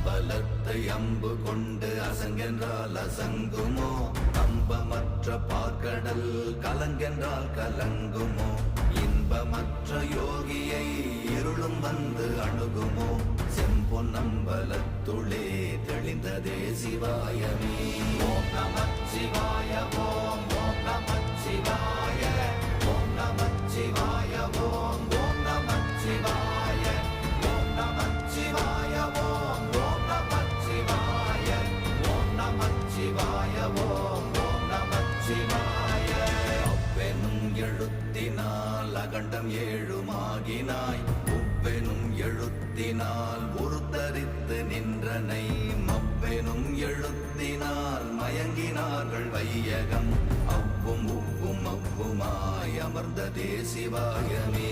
அம்பலத்தை அம்பு கொண்டு அசங்கென்றால் அசங்குமோ, கம்பமற்ற பார்க்கடல் கலங்கென்றால் கலங்குமோ, இன்பமற்ற யோகியை இருளும் வந்து அணுகுமோ, செம்பொன்னம்பலத்துளே தெளிந்ததே சிவாயமே. ஓம் நமச்சிவாய ஓம் ஓம் நமச்சிவாய ஓம் நமச்சிவாய ஓம் ஓம் நமச்சிவாய ஓம் நமச்சிவாய ஓம் ஓம் நமச்சிவாய ஓம் நமச்சிவாய ஓம் ஓம் நமச்சிவாய. அவ்வெனும் எழுத்தினால் அகண்டம் ஏழுமாகினாய், உவ்வெனும் எழுத்தினால் உருத்தரித்து நின்றனை, மவ்வெனும் எழுத்தினால் மயங்கினார்கள் வையகம், அவ்வும் உவ்வும் அவ்வுமாய் அமர்ந்ததே சிவாயமே.